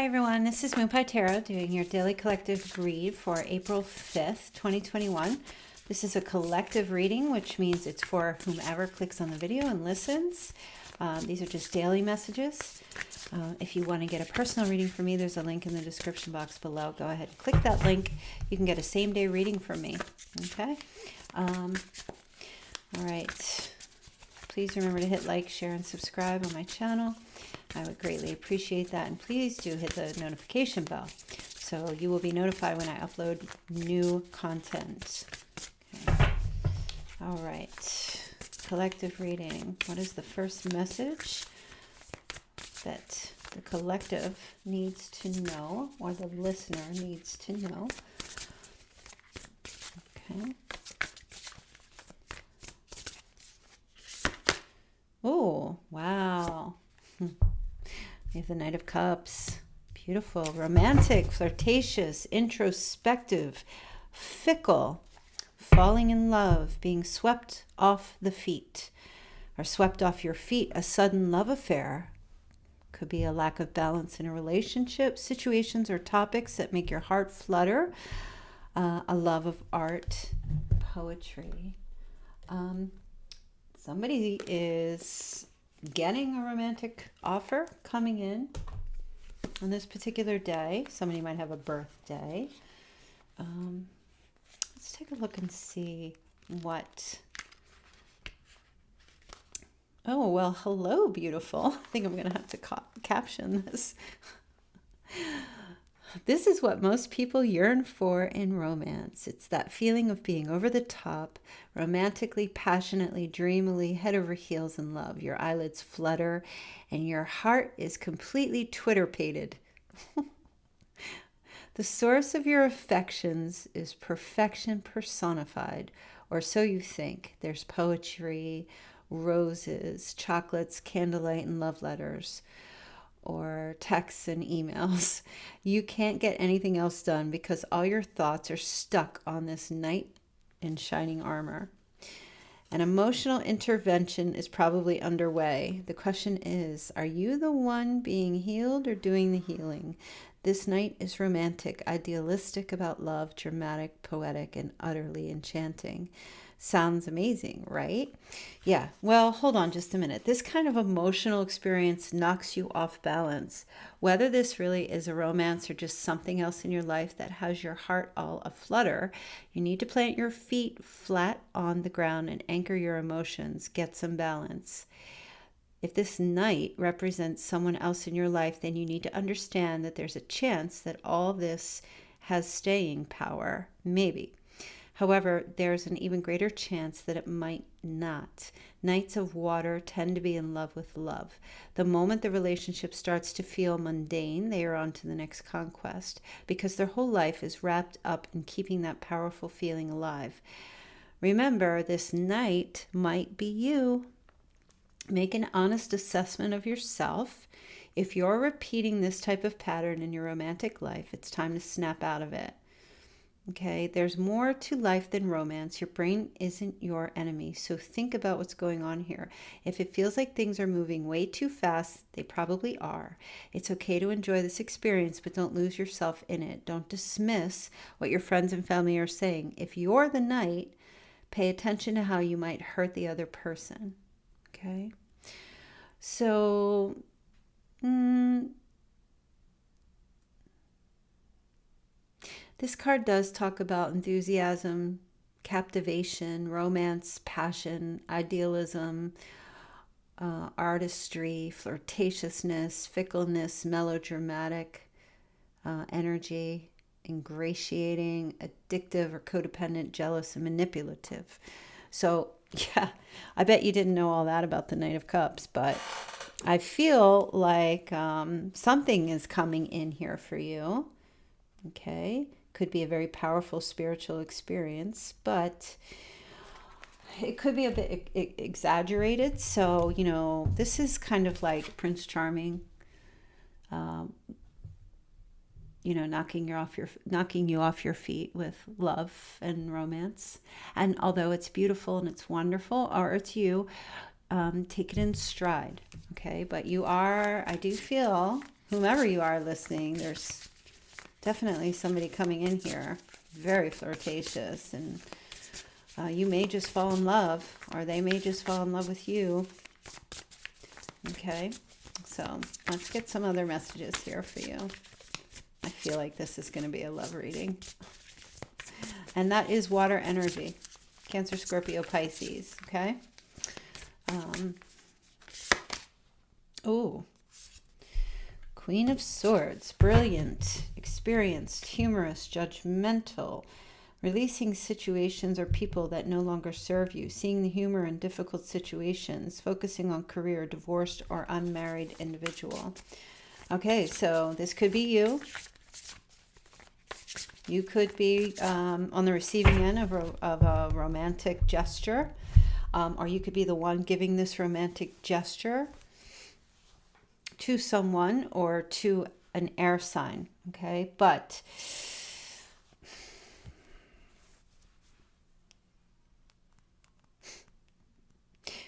everyone, this is Moonpie Tarot doing your daily collective read for April 5th, 2021. This is a collective reading, which means it's for whomever clicks on the video and listens. These are just daily messages. If you want to get a personal reading from me, there's a link in the description box below. Go ahead and click that link. You can get a same-day reading from me. Okay? All right. Please remember to hit like, share, and subscribe on my channel. I would greatly appreciate that. And please do hit the notification bell so you will be notified when I upload new content. Okay. All right. Collective reading. What is the first message that the collective needs to know, or the listener needs to know? Okay. Oh, wow. We have the Knight of Cups. Beautiful, romantic, flirtatious, introspective, fickle, falling in love, being swept off the feet, or swept off your feet, a sudden love affair. Could be a lack of balance in a relationship, situations or topics that make your heart flutter, a love of art, poetry. Somebody is getting a romantic offer coming in on this particular day. Somebody might have a birthday. Let's take a look and see what... Oh, well, hello, beautiful. I think I'm going to have to caption this. This is what most people yearn for in romance. It's that feeling of being over the top, romantically, passionately, dreamily, head over heels in love. Your eyelids flutter and your heart is completely Twitter-pated. The source of your affections is perfection personified, or so you think. There's poetry, roses, chocolates, candlelight, and love letters, or texts and emails. You can't get anything else done because all your thoughts are stuck on this knight in shining armor. An emotional intervention is probably underway. The question is, are you the one being healed or doing the healing? This knight is romantic, idealistic about love, dramatic, poetic, and utterly enchanting. Sounds amazing, right? Yeah, well, hold on just a minute. This kind of emotional experience knocks you off balance. Whether this really is a romance or just something else in your life that has your heart all aflutter, you need to plant your feet flat on the ground and anchor your emotions. Get some balance. If this knight represents someone else in your life, then you need to understand that there's a chance that all this has staying power. Maybe. However, there's an even greater chance that it might not. Knights of water tend to be in love with love. The moment the relationship starts to feel mundane, they are on to the next conquest, because their whole life is wrapped up in keeping that powerful feeling alive. Remember, this knight might be you. Make an honest assessment of yourself. If you're repeating this type of pattern in your romantic life, it's time to snap out of it. Okay, there's more to life than romance. Your brain isn't your enemy, so think about what's going on here. If it feels like things are moving way too fast, they probably are. It's okay to enjoy this experience, but don't lose yourself in it. Don't dismiss what your friends and family are saying. If you're the knight, pay attention to how you might hurt the other person. Okay, so this card does talk about enthusiasm, captivation, romance, passion, idealism, artistry, flirtatiousness, fickleness, melodramatic energy, ingratiating, addictive or codependent, jealous, and manipulative. So, yeah, I bet you didn't know all that about the Knight of Cups, but I feel like something is coming in here for you. Okay, could be a very powerful spiritual experience, but it could be a bit exaggerated. So, you know, this is kind of like Prince Charming, you know, knocking you off your feet with love and romance. And although it's beautiful and it's wonderful, or it's you, take it in stride. Okay, but you are, I do feel whomever you are listening, there's definitely somebody coming in here, very flirtatious, and you may just fall in love, or they may just fall in love with you. Okay, so let's get some other messages here for you. I feel like this is going to be a love reading. And that is water energy. Cancer, Scorpio, Pisces. Okay. Oh. Queen of Swords. Brilliant, experienced, humorous, judgmental. Releasing situations or people that no longer serve you. Seeing the humor in difficult situations. Focusing on career, divorced or unmarried individual. Okay, so this could be you. You could be on the receiving end of a romantic gesture, or you could be the one giving this romantic gesture to someone or to an air sign, okay? But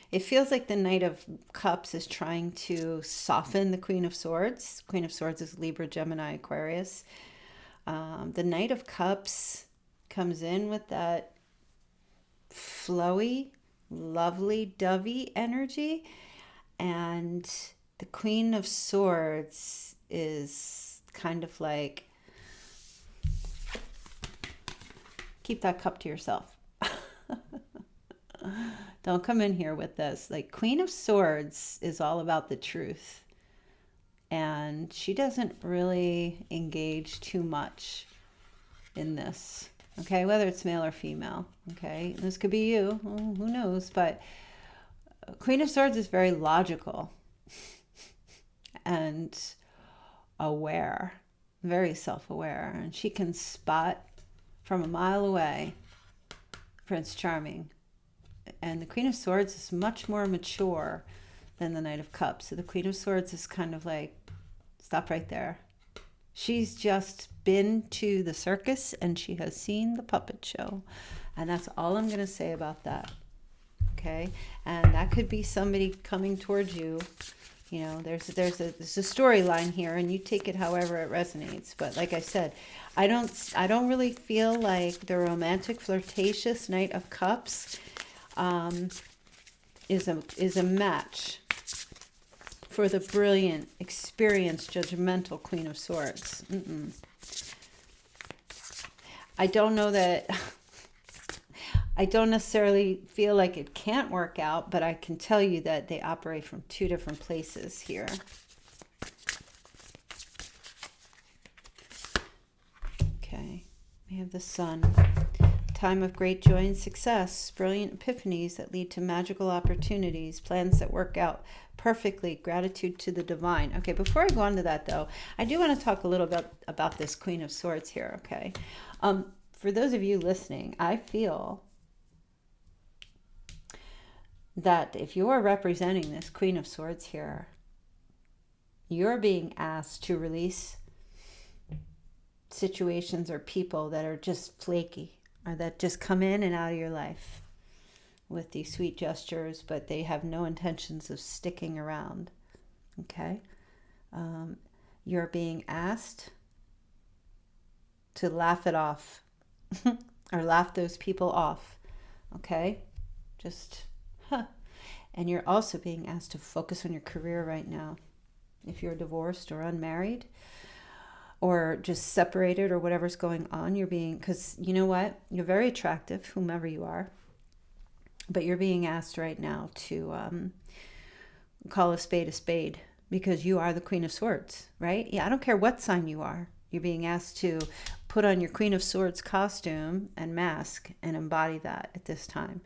it feels like the Knight of Cups is trying to soften the Queen of Swords. Queen of Swords is Libra, Gemini, Aquarius. The Knight of Cups comes in with that flowy, lovely, dovey energy. And the Queen of Swords is kind of like, keep that cup to yourself. Don't come in here with this. Like, Queen of Swords is all about the truth. And she doesn't really engage too much in this, okay? Whether it's male or female, okay? This could be you, who knows? But Queen of Swords is very logical and aware, very self-aware. And she can spot from a mile away Prince Charming. And the Queen of Swords is much more mature than the Knight of Cups. So the Queen of Swords is kind of like, stop right there. She's just been to the circus and she has seen the puppet show. And that's all I'm going to say about that. Okay? And that could be somebody coming towards you. You know, there's a storyline here, and you take it however it resonates. But like I said, I don't really feel like the romantic, flirtatious Knight of Cups is a match for the brilliant, experienced, judgmental Queen of Swords. I don't know that, I don't necessarily feel like it can't work out, but I can tell you that they operate from two different places here. Okay, we have the Sun. Time of great joy and success, brilliant epiphanies that lead to magical opportunities, plans that work out perfectly, gratitude to the divine. Okay, before I go on to that though, I do want to talk a little bit about this Queen of Swords here, okay? For those of you listening, I feel that if you are representing this Queen of Swords here, you're being asked to release situations or people that are just flaky, or that just come in and out of your life with these sweet gestures, but they have no intentions of sticking around. Okay? You're being asked to laugh it off or laugh those people off. Okay? Just, And you're also being asked to focus on your career right now. If you're divorced or unmarried, or just separated, or whatever's going on, you're being, because you know what? You're very attractive, whomever you are, but you're being asked right now to call a spade, because you are the Queen of Swords, right? Yeah, I don't care what sign you are. You're being asked to put on your Queen of Swords costume and mask and embody that at this time,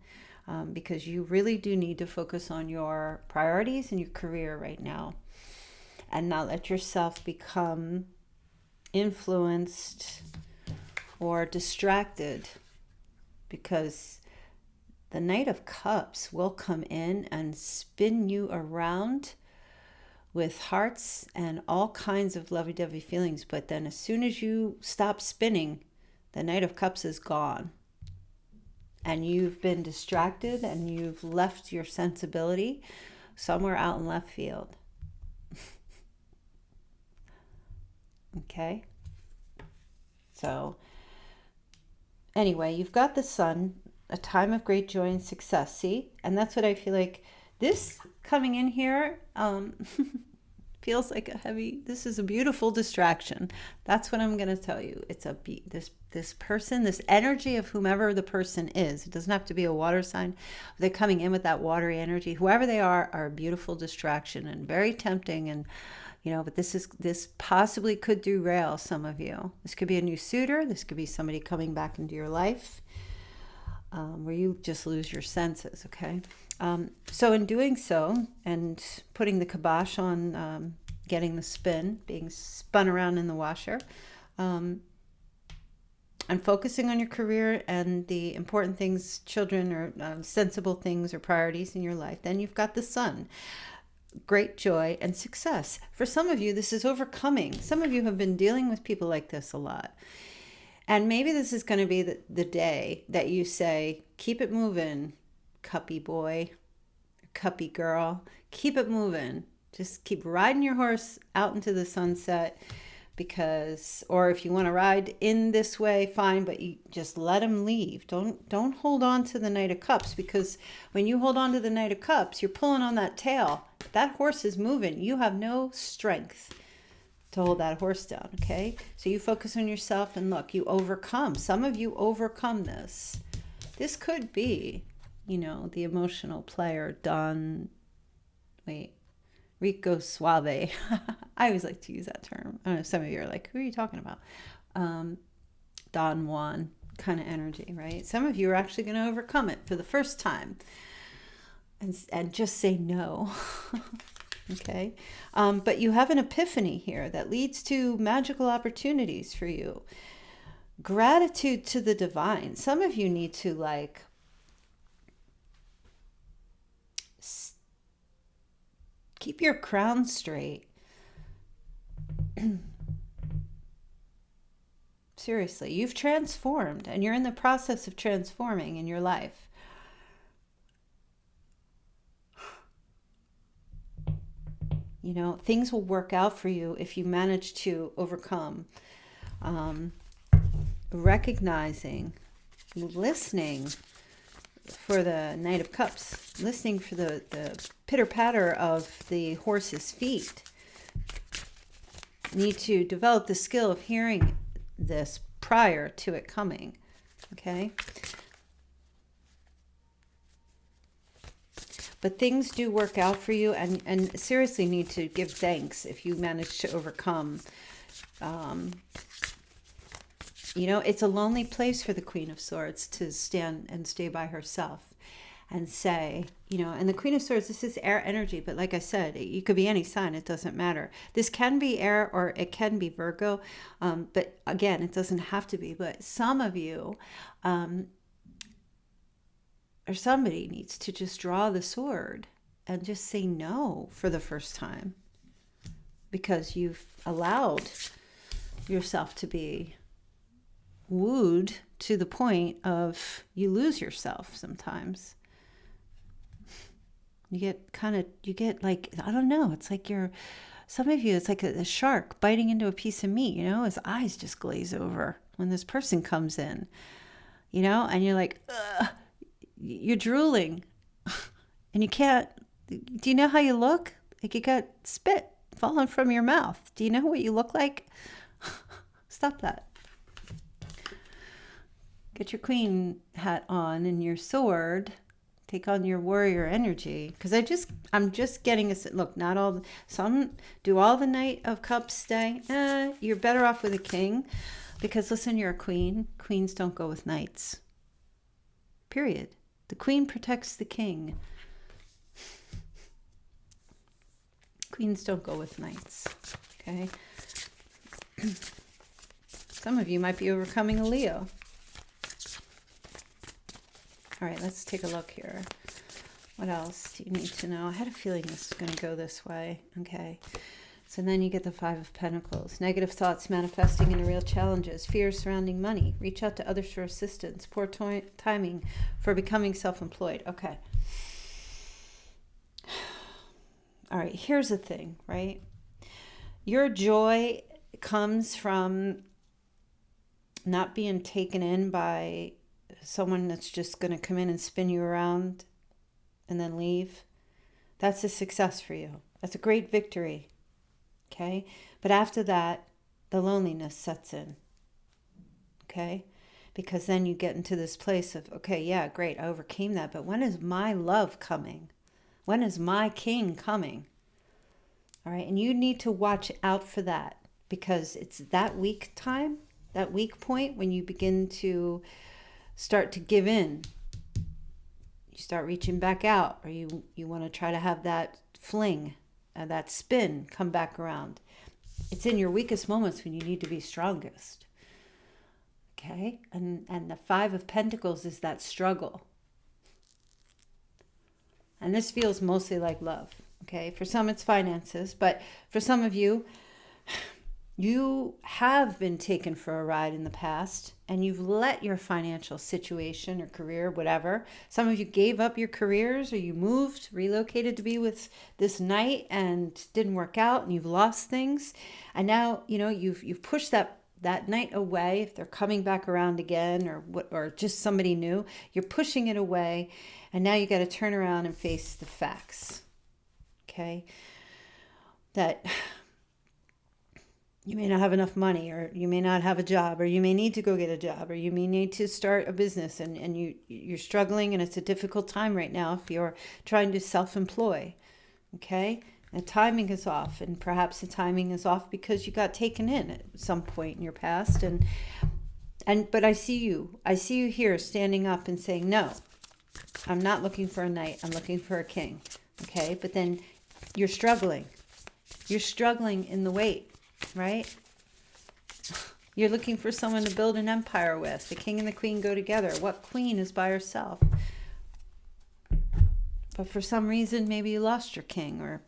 because you really do need to focus on your priorities and your career right now, and not let yourself become influenced or distracted, because the Knight of Cups will come in and spin you around with hearts and all kinds of lovey-dovey feelings. But then as soon as you stop spinning, the Knight of Cups is gone. And you've been distracted and you've left your sensibility somewhere out in left field. Okay. So anyway, you've got the Sun, a time of great joy and success. See? And that's what I feel like this coming in here feels like a heavy, this is a beautiful distraction. That's what I'm going to tell you. It's this person, this energy of whomever the person is. It doesn't have to be a water sign. They're coming in with that watery energy. Whoever they are a beautiful distraction and very tempting. And but this possibly could derail some of you. This could be a new suitor. This could be somebody coming back into your life, where you just lose your senses. Okay. So in doing so and putting the kibosh on getting the spin, being spun around in the washer, and focusing on your career and the important things, children, or sensible things or priorities in your life, then you've got the Sun. Great joy and success. For some of you, this is overcoming. Some of you have been dealing with people like this a lot. And maybe this is going to be the day that you say, keep it moving, cuppy boy, cuppy girl. Keep it moving. Just keep riding your horse out into the sunset, because, or if you want to ride in this way, fine, but you just let him leave. Don't hold on to the Knight of Cups, because when you hold on to the Knight of Cups, you're pulling on that tail. That horse is moving. You have no strength to hold that horse down, okay? So you focus on yourself and look, you overcome. Some of you overcome this. This could be, the emotional player, Rico Suave. I always like to use that term. I don't know, some of you are like, who are you talking about? Don Juan kind of energy, right? Some of you are actually going to overcome it for the first time and just say no. Okay. But you have an epiphany here that leads to magical opportunities for you. Gratitude to the divine. Some of you need to keep your crown straight. Seriously, you've transformed and you're in the process of transforming in your life. Things will work out for you if you manage to overcome. Recognizing, listening for the Knight of Cups, listening for the pitter-patter of the horse's feet. Need to develop the skill of hearing this prior to it coming, okay? But things do work out for you, and seriously need to give thanks if you manage to overcome. It's a lonely place for the Queen of Swords to stand and stay by herself and say, and the Queen of Swords, this is air energy, but like I said, you could be any sign, it doesn't matter. This can be air or it can be Virgo, but again, it doesn't have to be. But some of you, or somebody needs to just draw the sword and just say no for the first time, because you've allowed yourself to be wooed to the point of you lose yourself sometimes. You get like, I don't know, it's like some of you, it's like a shark biting into a piece of meat, his eyes just glaze over when this person comes in, and you're like, ugh, you're drooling and you can't, do you know how you look? Like you got spit falling from your mouth. Do you know what you look like? Stop that. Get your queen hat on and your sword. Take on your warrior energy. Because I'm just getting a look. Not all. Some do all the Knight of Cups stay. You're better off with a king, because listen, you're a queen. Queens don't go with knights. Period. The queen protects the king. Queens don't go with knights. Okay. Some of you might be overcoming a Leo. All right, let's take a look here. What else do you need to know? I had a feeling this was going to go this way. Okay. So then you get the Five of Pentacles. Negative thoughts manifesting into real challenges. Fears surrounding money. Reach out to others for assistance. Poor timing for becoming self-employed. Okay. All right, here's the thing, right? Your joy It comes from not being taken in by someone that's just going to come in and spin you around and then leave. That's a success for you. That's a great victory. Okay? But after that, the loneliness sets in. Okay? Because then you get into this place of, okay, yeah, great, I overcame that, but when is my love coming? When is my king coming? All right? And you need to watch out for that, because it's that weak time, that weak point when you begin to start to give in. You start reaching back out, or you want to try to have that fling, that spin come back around. It's in your weakest moments when you need to be strongest. Okay? And the Five of Pentacles is that struggle. And this feels mostly like love. Okay? For some it's finances, but for some of you, you have been taken for a ride in the past, and you've let your financial situation or career, whatever. Some of you gave up your careers, or you moved, relocated to be with this knight and didn't work out, and you've lost things. And now, you've pushed that knight away. If they're coming back around again, or just somebody new, you're pushing it away, and now you got to turn around and face the facts. Okay? That you may not have enough money, or you may not have a job, or you may need to go get a job, or you may need to start a business, and you're struggling, and it's a difficult time right now if you're trying to self-employ. Okay? The timing is off, and perhaps the timing is off because you got taken in at some point in your past, but I see you here standing up and saying, no, I'm not looking for a knight, I'm looking for a king. Okay? But then you're struggling in the wait. Right? You're looking for someone to build an empire with. The king and the queen go together. What queen is by herself? But for some reason, maybe you lost your king, or,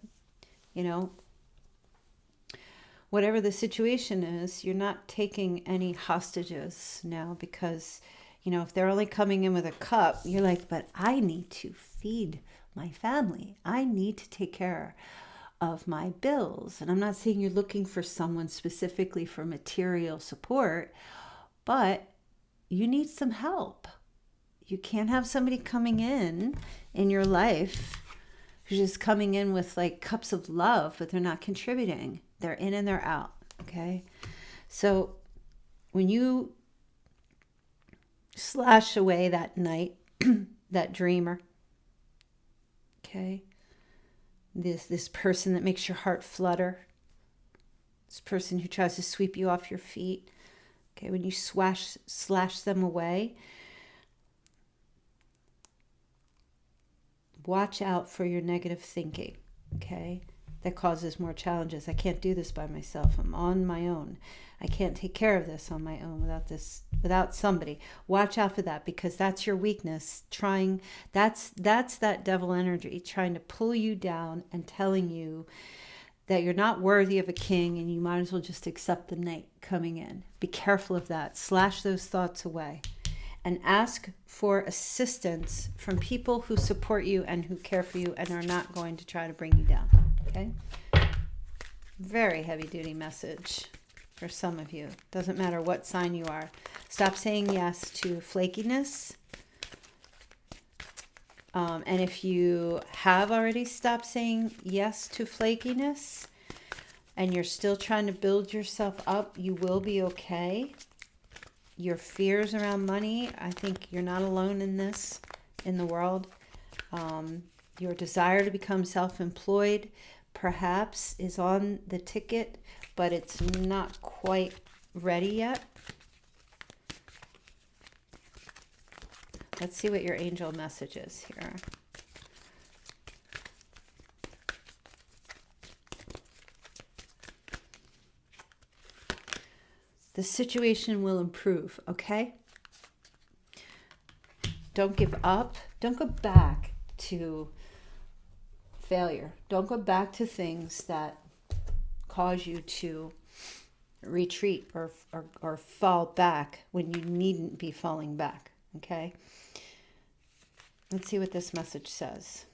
whatever the situation is, you're not taking any hostages now, because, if they're only coming in with a cup, you're like, but I need to feed my family. I need to take care of my bills. And I'm not saying you're looking for someone specifically for material support, but you need some help. You can't have somebody coming in your life who's just coming in with like cups of love, but they're not contributing. They're in and they're out. Okay? So when you slash away that knight, that dreamer, okay, this person that makes your heart flutter, this person who tries to sweep you off your feet, okay, when you slash them away, watch out for your negative thinking, okay, that causes more challenges. I can't do this by myself. I'm on my own. I can't take care of this on my own without somebody. Watch out for that, because that's your weakness. That's that devil energy trying to pull you down and telling you that you're not worthy of a king, and you might as well just accept the knight coming in. Be careful of that. Slash those thoughts away, and ask for assistance from people who support you and who care for you and are not going to try to bring you down. Okay? Very heavy duty message for some of you. Doesn't matter what sign you are. Stop saying yes to flakiness. And if you have already stopped saying yes to flakiness and you're still trying to build yourself up, you will be okay. Your fears around money, I think you're not alone in this, in the world. Your desire to become self-employed perhaps is on the ticket, but it's not quite ready yet. Let's see what your angel message is here. The situation will improve, okay? Don't give up. Don't go back to failure. Don't go back to things that cause you to retreat or fall back when you needn't be falling back, okay? Let's see what this message says.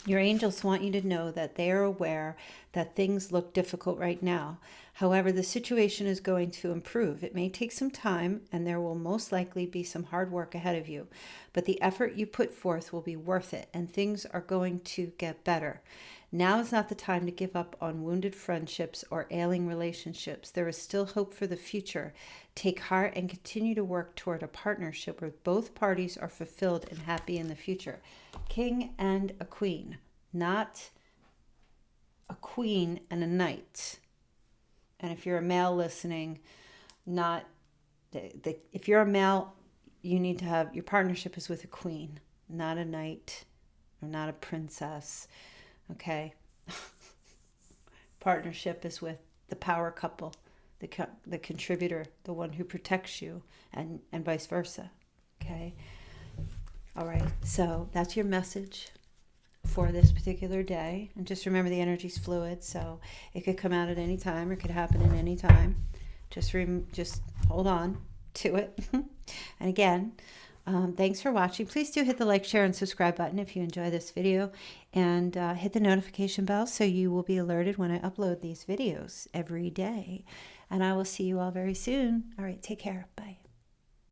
Your angels want you to know that they are aware that things look difficult right now. However, the situation is going to improve. It may take some time, and there will most likely be some hard work ahead of you. But the effort you put forth will be worth it, and things are going to get better. Now is not the time to give up on wounded friendships or ailing relationships. There is still hope for the future. Take heart and continue to work toward a partnership where both parties are fulfilled and happy in the future. King and a queen, not a queen and a knight. And if you're a male listening, not if you're a male, you need to have your partnership is with a queen, not a knight or not a princess. Okay. Partnership is with the power couple, the contributor, the one who protects you, and vice versa. Okay. All right. So that's your message for this particular day. And just remember, the energy is fluid, so it could come out at any time or it could happen at any time. Just hold on to it. And again, thanks for watching. Please do hit the like, share, and subscribe button if you enjoy this video, and hit the notification bell so you will be alerted when I upload these videos every day. And I will see you all very soon. All right, take care. Bye.